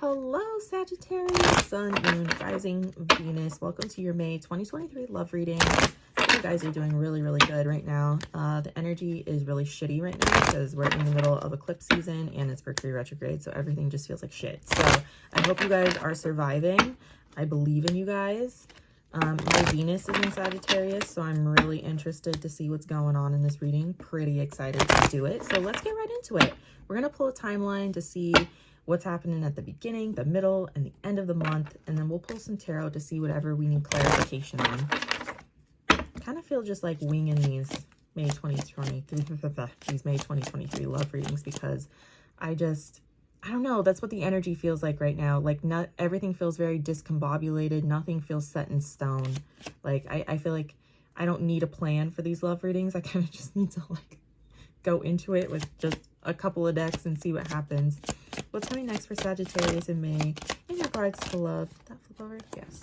Hello, Sagittarius, Sun, Moon, Rising, Venus. Welcome to your May 2023 love reading. You guys are doing really, really good right now. The energy is really shitty right now because we're in the middle of eclipse season and it's Mercury retrograde, so everything just feels like shit. So I hope you guys are surviving. I believe in you guys. My Venus is in Sagittarius, so I'm really interested to see what's going on in this reading. Pretty excited to do it. So let's get right into it. We're going to pull a timeline to see what's happening at the beginning, the middle, and the end of the month, and then we'll pull some tarot to see whatever we need clarification on. I kind of feel just like winging these May 2023 love readings because I don't know, that's what the energy feels like right now. Like, not everything feels very discombobulated, nothing feels set in stone. Like, I feel like I don't need a plan for these love readings. I kind of just need to like go into it with just a couple of decks and see what happens. What's coming next for Sagittarius in May in regards to love? Did that flip over? Yes.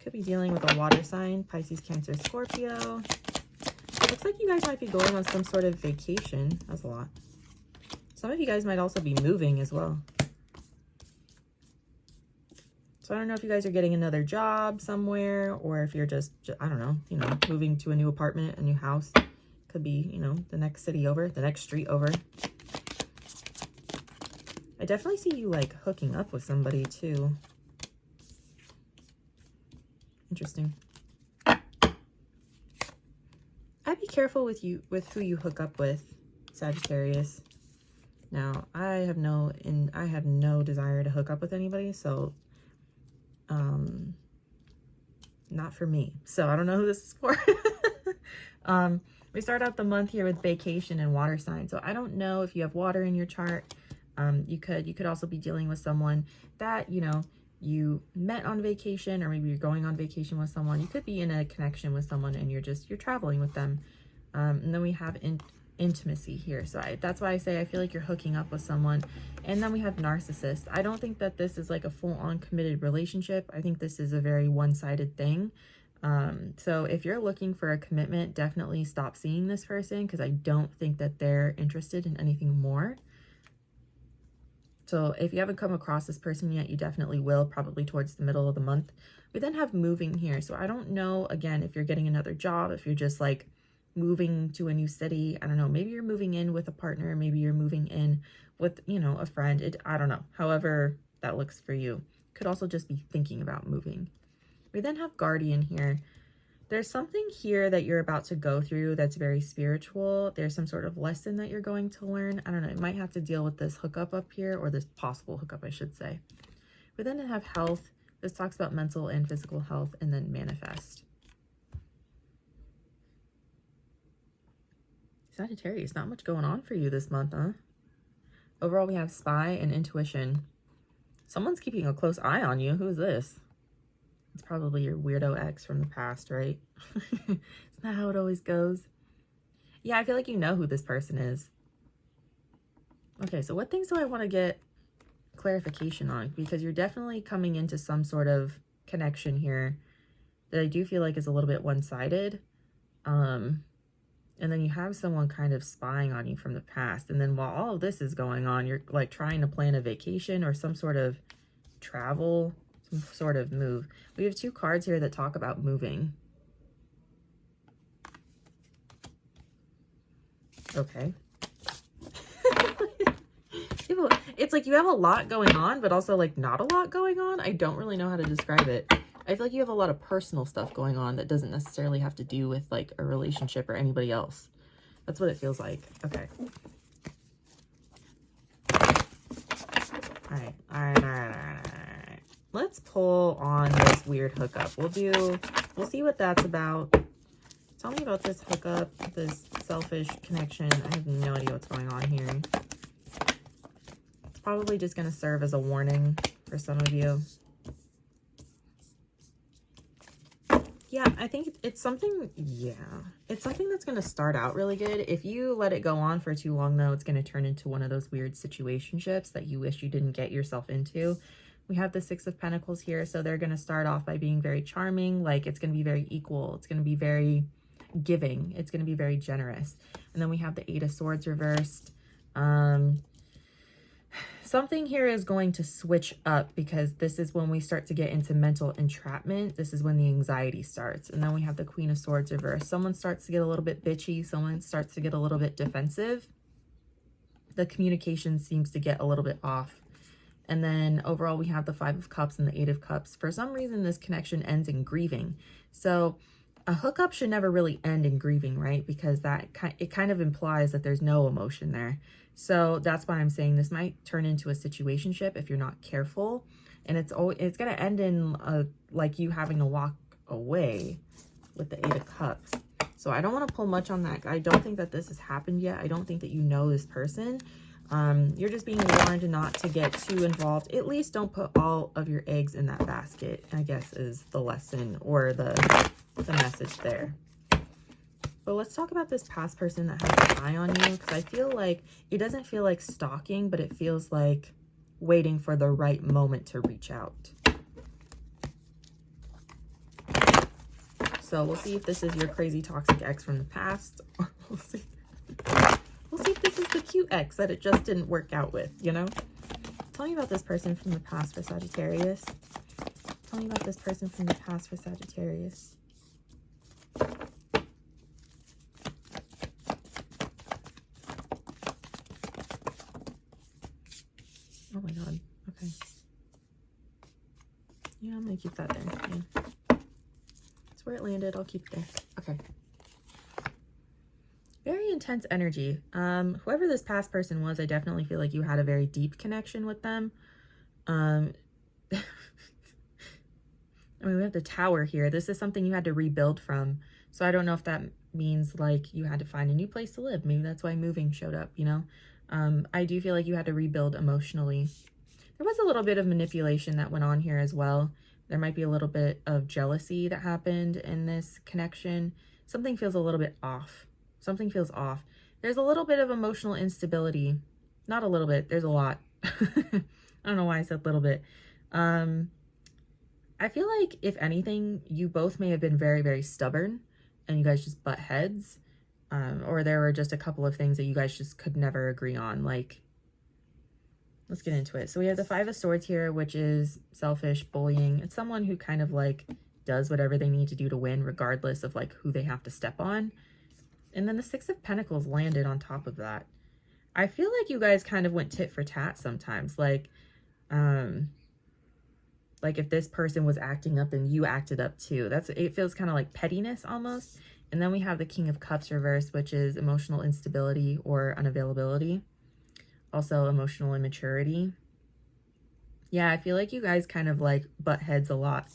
Could be dealing with a water sign, Pisces, Cancer, Scorpio. Looks like you guys might be going on some sort of vacation. That's a lot. Some of you guys might also be moving as well. So I don't know if you guys are getting another job somewhere or if you're just I don't know, moving to a new apartment, a new house. Could be, the next city over, the next street over. I definitely see you like hooking up with somebody too. Interesting. I'd be careful with who you hook up with, Sagittarius. Now, I have no desire to hook up with anybody, so not for me. So I don't know who this is for. We start out the month here with vacation and water sign. So I don't know if you have water in your chart. You could also be dealing with someone that, you met on vacation, or maybe you're going on vacation with someone. You could be in a connection with someone and you're traveling with them. And then we have intimacy here. So that's why I say I feel like you're hooking up with someone. And then we have narcissist. I don't think that this is like a full-on committed relationship. I think this is a very one-sided thing. So if you're looking for a commitment, definitely stop seeing this person because I don't think that they're interested in anything more. So if you haven't come across this person yet, you definitely will, probably towards the middle of the month. We then have moving here. So I don't know, again, if you're getting another job, if you're just like moving to a new city. I don't know, maybe you're moving in with a partner, maybe you're moving in with, a friend. I don't know, however that looks for you. Could also just be thinking about moving. We then have guardian here. There's something here that you're about to go through that's very spiritual. There's some sort of lesson that you're going to learn. I don't know. It might have to deal with this hookup up here, or this possible hookup, I should say. We then have health. This talks about mental and physical health, and then manifest. Sagittarius, not much going on for you this month, huh? Overall, we have spy and intuition. Someone's keeping a close eye on you. Who is this? It's probably your weirdo ex from the past, right? Isn't that how it always goes? Yeah, I feel like you know who this person is. Okay, so what things do I want to get clarification on? Because you're definitely coming into some sort of connection here that I do feel like is a little bit one-sided. And then you have someone kind of spying on you from the past. And then while all of this is going on, you're like trying to plan a vacation or some sort of travel, some sort of move. We have two cards here that talk about moving. Okay. It's like you have a lot going on, but also like not a lot going on. I don't really know how to describe it. I feel like you have a lot of personal stuff going on that doesn't necessarily have to do with like a relationship or anybody else. That's what it feels like. Okay. All right. Let's pull on this weird hookup. We'll see what that's about. Tell me about this hookup, this selfish connection. I have no idea what's going on here. It's probably just going to serve as a warning for some of you. Yeah, I think it's something, it's something that's going to start out really good. If you let it go on for too long, though, it's going to turn into one of those weird situationships that you wish you didn't get yourself into. We have the Six of Pentacles here, so they're going to start off by being very charming. Like, it's going to be very equal. It's going to be very giving. It's going to be very generous. And then we have the Eight of Swords reversed. Something here is going to switch up because this is when we start to get into mental entrapment. This is when the anxiety starts. And then we have the Queen of Swords reversed. Someone starts to get a little bit bitchy. Someone starts to get a little bit defensive. The communication seems to get a little bit off. And then overall, we have the Five of Cups and the Eight of Cups. For some reason, this connection ends in grieving. So a hookup should never really end in grieving, right? Because it kind of implies that there's no emotion there. So that's why I'm saying this might turn into a situationship if you're not careful. And it's going to end in like you having to walk away with the Eight of Cups. So I don't want to pull much on that. I don't think that this has happened yet. I don't think that you know this person. You're just being warned not to get too involved. At least don't put all of your eggs in that basket, I guess, is the lesson or the message there. But let's talk about this past person that has an eye on you, because I feel like it doesn't feel like stalking, but it feels like waiting for the right moment to reach out. So we'll see if this is your crazy toxic ex from the past, or we'll see if this is the cute ex that it just didn't work out with, you know? Tell me about this person from the past for Sagittarius. Tell me about this person from the past for Sagittarius. Oh my God. Okay. Yeah, I'm going to keep that there. Yeah. That's where it landed. I'll keep it there. Okay. Very intense energy. Whoever this past person was, I definitely feel like you had a very deep connection with them. I mean, we have the Tower here. This is something you had to rebuild from. So I don't know if that means like you had to find a new place to live. Maybe that's why moving showed up, you know? I do feel like you had to rebuild emotionally. There was a little bit of manipulation that went on here as well. There might be a little bit of jealousy that happened in this connection. Something feels a little bit off. Something feels off. There's a little bit of emotional instability. Not a little bit. There's a lot. I don't know why I said little bit. I feel like, if anything, you both may have been very, very stubborn and you guys just butt heads. Or there were just a couple of things that you guys just could never agree on. Like, let's get into it. So we have the Five of Swords here, which is selfish, bullying. It's someone who kind of like does whatever they need to do to win, regardless of like who they have to step on. And then the Six of Pentacles landed on top of that. I feel like you guys kind of went tit for tat sometimes. Like if this person was acting up and you acted up too. It feels kind of like pettiness almost. And then we have the King of Cups reversed, which is emotional instability or unavailability. Also emotional immaturity. Yeah, I feel like you guys kind of like butt heads a lot.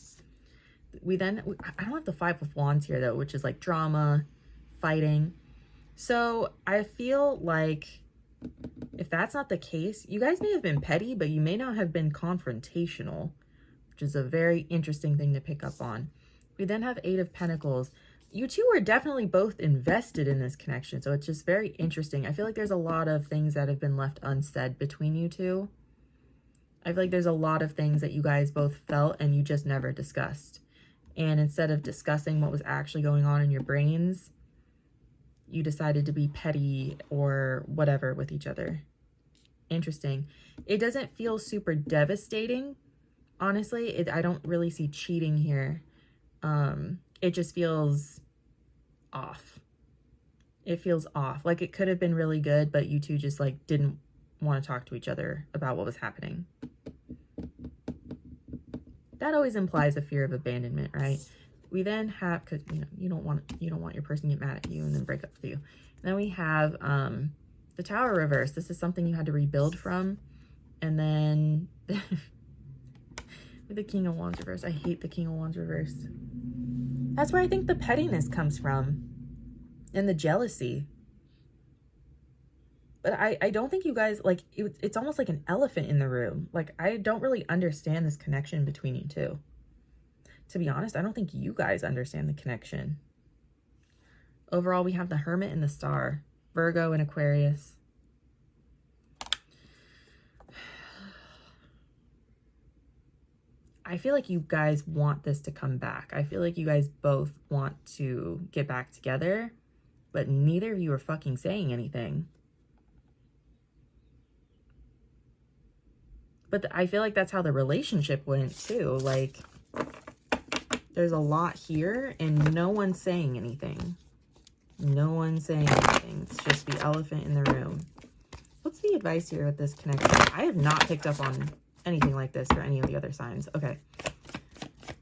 I don't have the Five of Wands here though, which is like drama, fighting. So I feel like if that's not the case, you guys may have been petty, but you may not have been confrontational, which is a very interesting thing to pick up on. We then have Eight of Pentacles. You two are definitely both invested in this connection, so it's just very interesting. I feel like there's a lot of things that have been left unsaid between you two. I feel like there's a lot of things that you guys both felt and you just never discussed. And instead of discussing what was actually going on in your brains, you decided to be petty or whatever with each other. Interesting. It doesn't feel super devastating. Honestly, I don't really see cheating here. It just feels off. It feels off. Like it could have been really good, but you two just like didn't want to talk to each other about what was happening. That always implies a fear of abandonment, right? We then have, because you don't want your person to get mad at you and then break up with you. And then we have the Tower reverse. This is something you had to rebuild from. And then with the King of Wands reverse. I hate the King of Wands reverse. That's where I think the pettiness comes from and the jealousy. But I don't think you guys, like, it's almost like an elephant in the room. Like, I don't really understand this connection between you two. To be honest, I don't think you guys understand the connection. Overall, we have the Hermit and the Star. Virgo and Aquarius. I feel like you guys want this to come back. I feel like you guys both want to get back together, but neither of you are fucking saying anything. But I feel like that's how the relationship went too. Like, there's a lot here and no one's saying anything. No one's saying anything. It's just the elephant in the room. What's the advice here with this connection? I have not picked up on anything like this for any of the other signs. Okay.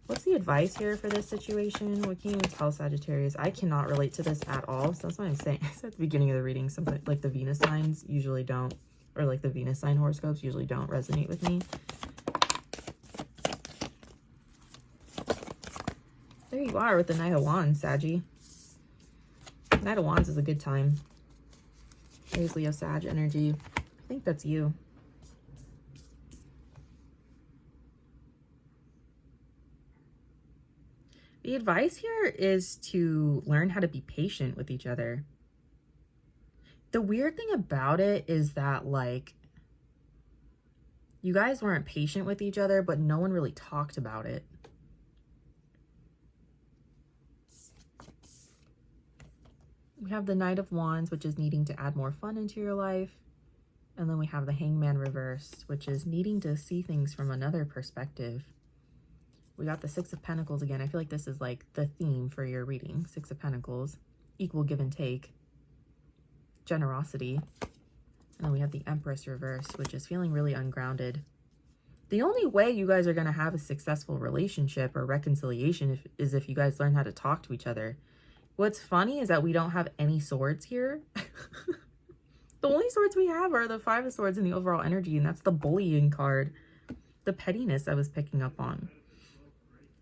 What's the advice here for this situation? What can you tell Sagittarius? I cannot relate to this at all. So that's what I'm saying. I said at the beginning of the reading, something like the Venus signs usually don't, or like the Venus sign horoscopes usually don't resonate with me. There you are with the Knight of Wands, Saggy. Knight of Wands is a good time. There's Leo Sag energy. I think that's you. The advice here is to learn how to be patient with each other. The weird thing about it is that, like, you guys weren't patient with each other, but no one really talked about it. We have the Knight of Wands, which is needing to add more fun into your life. And then we have the Hangman reversed, which is needing to see things from another perspective. We got the Six of Pentacles again. I feel like this is like the theme for your reading. Six of Pentacles, equal give and take, generosity. And then we have the Empress reversed, which is feeling really ungrounded. The only way you guys are going to have a successful relationship or reconciliation is if you guys learn how to talk to each other. What's funny is that we don't have any swords here. The only swords we have are the Five of Swords in the overall energy, and that's the bullying card, the pettiness I was picking up on.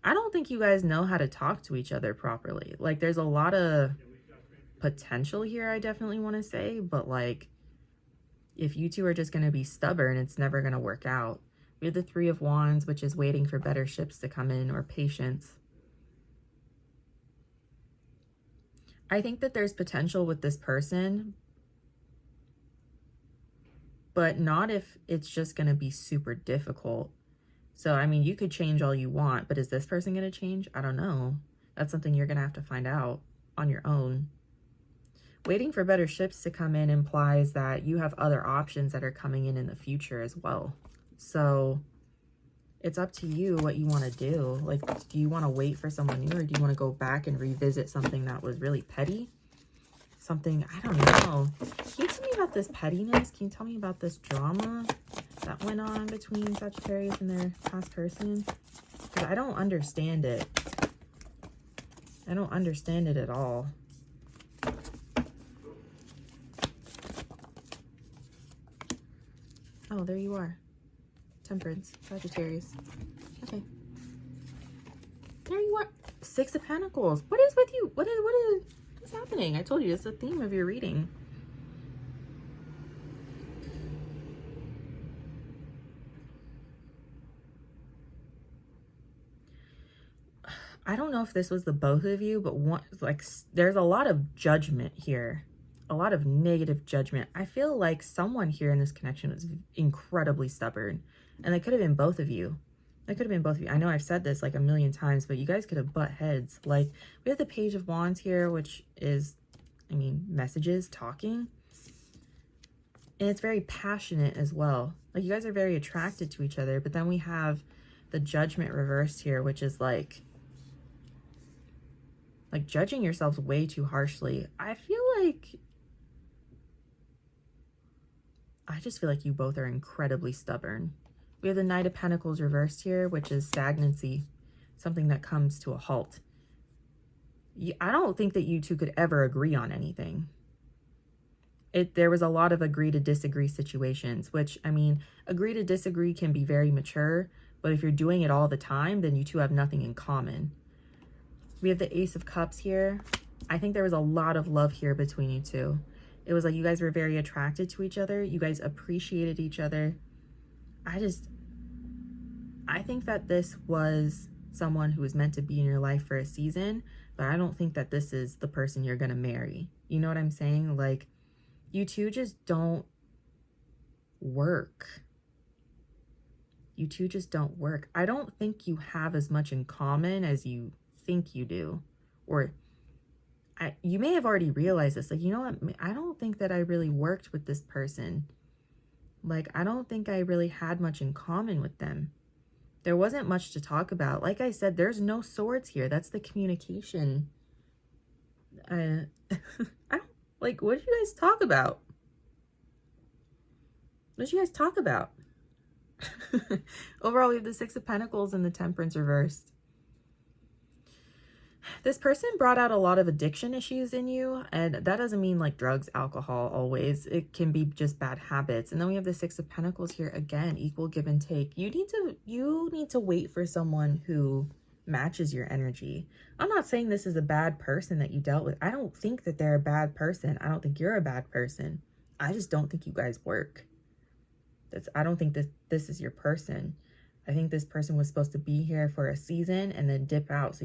I don't think you guys know how to talk to each other properly. Like, there's a lot of potential here, I definitely want to say, but like, if you two are just going to be stubborn, it's never going to work out. We have the Three of Wands, which is waiting for better ships to come in, or patience. I think that there's potential with this person, but not if it's just going to be super difficult. So, I mean, you could change all you want, but is this person going to change? I don't know. That's something you're going to have to find out on your own. Waiting for better ships to come in implies that you have other options that are coming in the future as well. So, it's up to you what you want to do. Like, do you want to wait for someone new, or do you want to go back and revisit something that was really petty? Something, I don't know. Can you tell me about this pettiness? Can you tell me about this drama that went on between Sagittarius and their past person? Because I don't understand it. I don't understand it at all. Oh, there you are. Temperance, Sagittarius. Okay. There you are. Six of Pentacles. What is with you? What's happening? I told you, it's the theme of your reading. I don't know if this was the both of you, but there's a lot of judgment here. A lot of negative judgment. I feel like someone here in this connection was incredibly stubborn. And they could have been both of you. It could have been both of you. I know I've said this like a million times, but you guys could have butt heads. Like, we have the Page of Wands here, which is, I mean, messages, talking. And it's very passionate as well. Like, you guys are very attracted to each other. But then we have the Judgment reversed here, which is like judging yourselves way too harshly. I just feel like you both are incredibly stubborn. We have the Knight of Pentacles reversed here, which is stagnancy, something that comes to a halt. I don't think that you two could ever agree on anything. There was a lot of agree to disagree situations, which, I mean, agree to disagree can be very mature, but if you're doing it all the time, then you two have nothing in common. We have the Ace of Cups here. I think there was a lot of love here between you two. It was like you guys were very attracted to each other. You guys appreciated each other. I think that this was someone who was meant to be in your life for a season, but I don't think that this is the person you're going to marry. You know what I'm saying? Like, you two just don't work. You two just don't work. I don't think you have as much in common as you think you do. Or you may have already realized this. Like, you know what? I don't think that I really worked with this person. Like, I don't think I really had much in common with them. There wasn't much to talk about. Like I said, there's no swords here. That's the communication. I don't, like, what did you guys talk about? What did you guys talk about? Overall, we have the Six of Pentacles and the Temperance reversed. This person brought out a lot of addiction issues in you, and that doesn't mean like drugs, alcohol always. It can be just bad habits. And then we have the Six of Pentacles here again, equal give and take. You need to wait for someone who matches your energy. I'm not saying this is a bad person that you dealt with. I don't think that they're a bad person. I don't think you're a bad person. I just don't think you guys work. I don't think this is your person. I think this person was supposed to be here for a season and then dip out.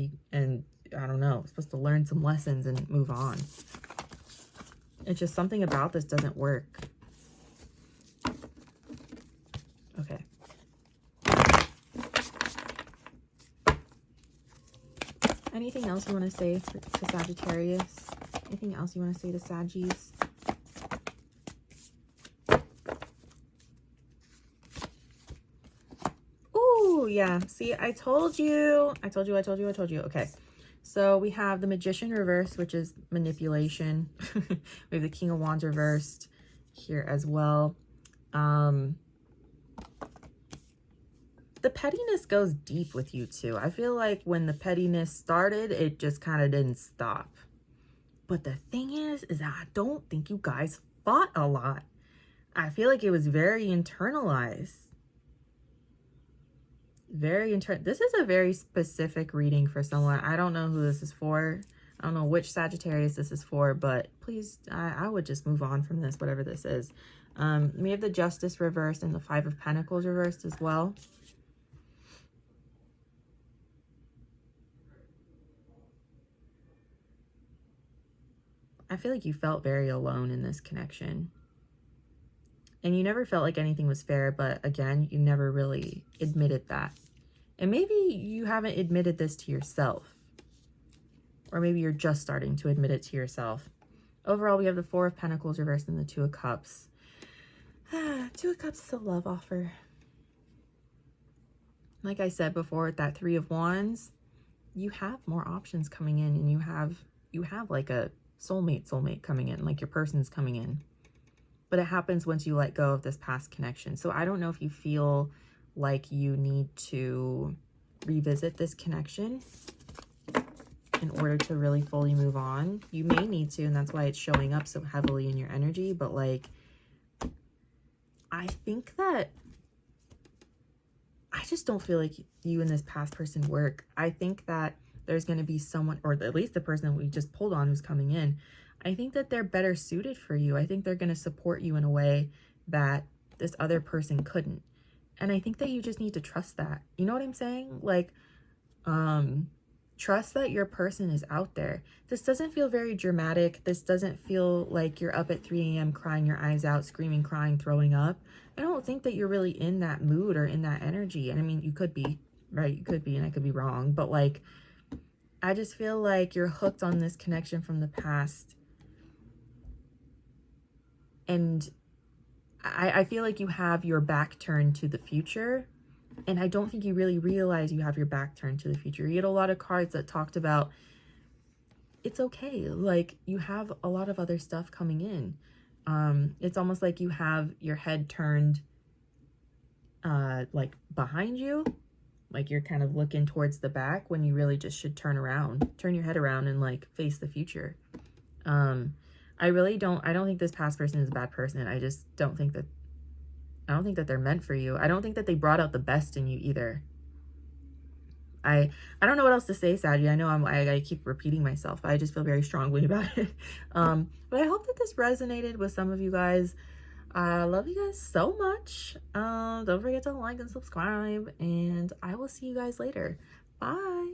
I don't know, supposed to learn some lessons and move on. It's just something about this doesn't work. Okay. Anything else you want to say to Sagittarius? Anything else you want to say to Saggies? Ooh, yeah. See, I told you. Okay. So we have the Magician reversed, which is manipulation. We have the King of Wands reversed here as well. The pettiness goes deep with you too. I feel like when the pettiness started, it just kind of didn't stop. But the thing is that I don't think you guys fought a lot. I feel like it was very internalized. This is a very specific reading for someone. I don't know who this is for. I don't know which Sagittarius this is for, but please, I would just move on from this, whatever this is. We have the Justice reversed and the Five of Pentacles reversed as well. I feel like you felt very alone in this connection. And you never felt like anything was fair, but again, you never really admitted that. And maybe you haven't admitted this to yourself. Or maybe you're just starting to admit it to yourself. Overall, we have the Four of Pentacles reversed and the Two of Cups. Two of Cups is a love offer. Like I said before, with that Three of Wands, you have more options coming in, and you have like a soulmate coming in, like your person's coming in. But it happens once you let go of this past connection. So I don't know if you feel like you need to revisit this connection in order to really fully move on. You may need to, and that's why it's showing up so heavily in your energy. But like, I think that I just don't feel like you and this past person work. I think that there's going to be someone, or at least the person that we just pulled on who's coming in, I think that they're better suited for you. I think they're going to support you in a way that this other person couldn't. And I think that you just need to trust that. You know what I'm saying? Like, trust that your person is out there. This doesn't feel very dramatic. This doesn't feel like you're up at 3 a.m. crying your eyes out, screaming, crying, throwing up. I don't think that you're really in that mood or in that energy. And I mean, you could be, right? You could be, and I could be wrong. But like, I just feel like you're hooked on this connection from the past. And I feel like you have your back turned to the future. And I don't think you really realize you have your back turned to the future. You get a lot of cards that talked about it's okay. Like, you have a lot of other stuff coming in. It's almost like you have your head turned like behind you. Like you're kind of looking towards the back when you really just should turn your head around and like face the future. I don't think this past person is a bad person. I just don't think that they're meant for you. I don't think that they brought out the best in you either. I don't know what else to say, Saggy. I know I keep repeating myself, but I just feel very strongly about it. But I hope that this resonated with some of you guys. I love you guys so much. Don't forget to like and subscribe, and I will see you guys later. Bye.